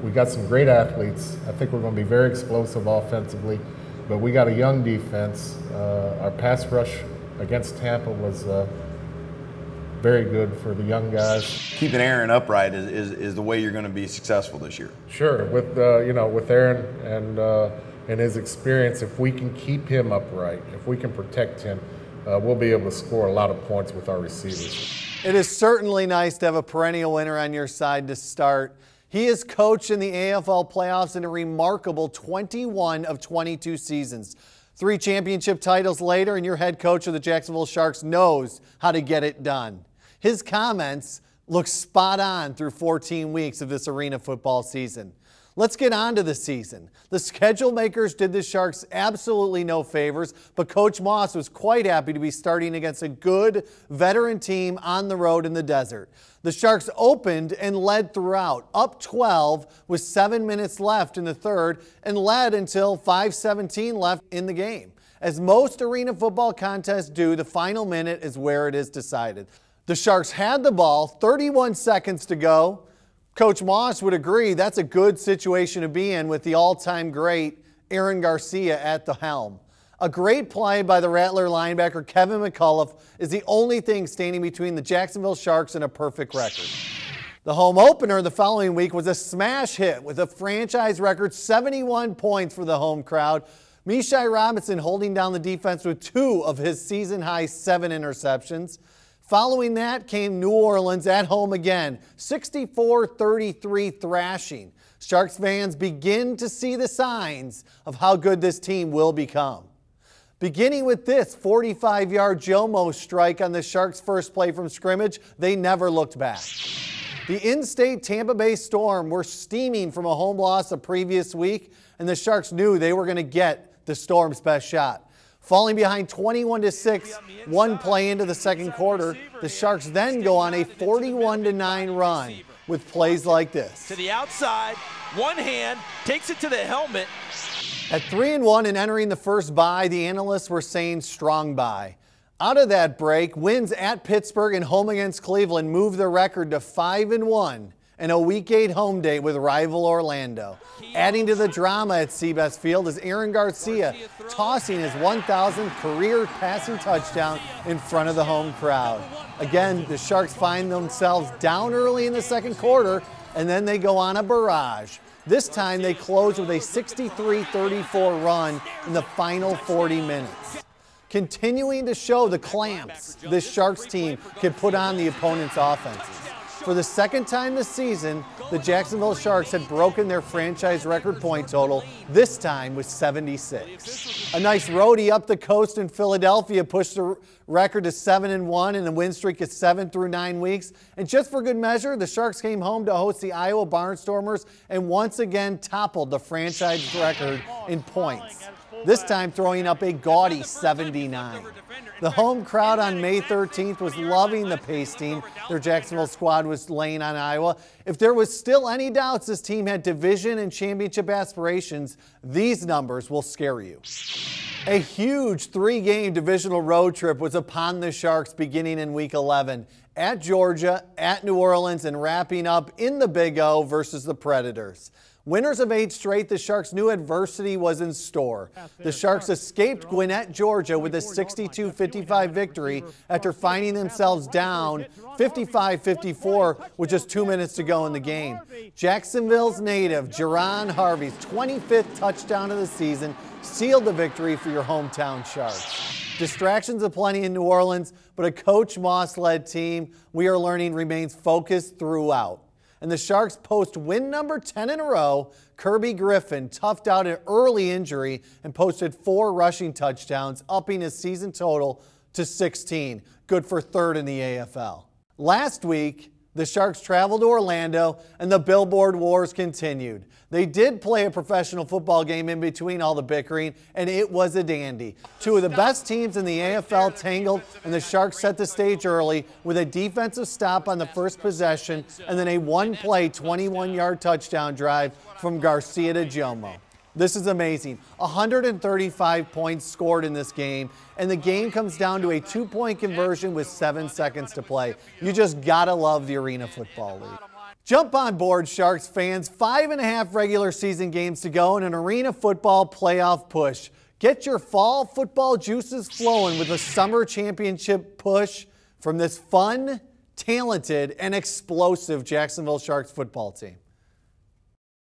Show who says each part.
Speaker 1: We got some great athletes. I think we're going to be very explosive offensively, but we got a young defense. Our pass rush against Tampa was very good for the young guys.
Speaker 2: Keeping Aaron upright is the way you're going to be successful this year.
Speaker 1: Sure, with with Aaron and his experience, if we can keep him upright, if we can protect him, we'll be able to score a lot of points with our receivers.
Speaker 3: It is certainly nice to have a perennial winner on your side to start. He has coached in the AFL playoffs in a remarkable 21 of 22 seasons. 3 championship titles later, and your head coach of the Jacksonville Sharks knows how to get it done. His comments look spot on through 14 weeks of this arena football season. Let's get on to the season. The schedule makers did the Sharks absolutely no favors, but Coach Moss was quite happy to be starting against a good veteran team on the road in the desert. The Sharks opened and led throughout, up 12 with 7 minutes left in the third, and led until 5:17 left in the game. As most arena football contests do, the final minute is where it is decided. The Sharks had the ball, 31 seconds to go. Coach Moss would agree that's a good situation to be in with the all-time great Aaron Garcia at the helm. A great play by the Rattler linebacker Kevin McCullough is the only thing standing between the Jacksonville Sharks and a perfect record. The home opener the following week was a smash hit with a franchise record 71 points for the home crowd. Mishai Robinson holding down the defense with 2 of his season-high 7 interceptions. Following that came New Orleans at home again, 64-33 thrashing. Sharks fans begin to see the signs of how good this team will become. Beginning with this 45-yard Jomo strike on the Sharks' first play from scrimmage, they never looked back. The in-state Tampa Bay Storm were steaming from a home loss the previous week, and the Sharks knew they were going to get the Storm's best shot. Falling behind 21-6, one play into the second quarter, the Sharks then go on a 41-9 run with plays like this.
Speaker 4: To the outside, one hand, takes it to the helmet.
Speaker 3: At 3-1 and entering the first bye, the analysts were saying strong bye. Out of that break, wins at Pittsburgh and home against Cleveland moved the record to 5-1 and a Week 8 home date with rival Orlando. Adding to the drama at Seabest Field is Aaron Garcia tossing his 1,000th career passing touchdown in front of the home crowd. Again, the Sharks find themselves down early in the second quarter, and then they go on a barrage. This time they close with a 63-34 run in the final 40 minutes. Continuing to show the clamps this Sharks team can put on the opponent's offenses. For the second time this season, the Jacksonville Sharks had broken their franchise record point total, this time with 76. A nice roadie up the coast in Philadelphia pushed the record to 7-1, and the win streak is 7 through 9 weeks. And just for good measure, the Sharks came home to host the Iowa Barnstormers and once again toppled the franchise record in points, this time throwing up a gaudy 79. The home crowd on May 13th was loving the pasting their Jacksonville squad was laying on Iowa. If there was still any doubts this team had division and championship aspirations, these numbers will scare you. A huge 3-game divisional road trip was upon the Sharks beginning in Week 11. At Georgia, at New Orleans, and wrapping up in the Big O versus the Predators. Winners of 8 straight, the Sharks knew adversity was in store. The Sharks escaped Gwinnett, Georgia with a 62-55 victory after finding themselves down 55-54 with just 2 minutes to go in the game. Jacksonville's native, Jerron Harvey's 25th touchdown of the season sealed the victory for your hometown Sharks. Distractions aplenty in New Orleans, but a Coach Moss-led team, we are learning, remains focused throughout. And the Sharks post win number 10 in a row. Kirby Griffin toughed out an early injury and posted 4 rushing touchdowns, upping his season total to 16. Good for 3rd in the AFL. Last week, the Sharks traveled to Orlando and the billboard wars continued. They did play a professional football game in between all the bickering, and it was a dandy. 2 of the best teams in the AFL tangled, and the Sharks set the stage early with a defensive stop on the first possession and then a one-play 21-yard touchdown drive from Garcia to Jomo. This is amazing. 135 points scored in this game, and the game comes down to a 2-point conversion with 7 seconds to play. You just gotta love the Arena Football League. Jump on board, Sharks fans. 5.5 regular season games to go and an arena football playoff push. Get your fall football juices flowing with a summer championship push from this fun, talented, and explosive Jacksonville Sharks football team.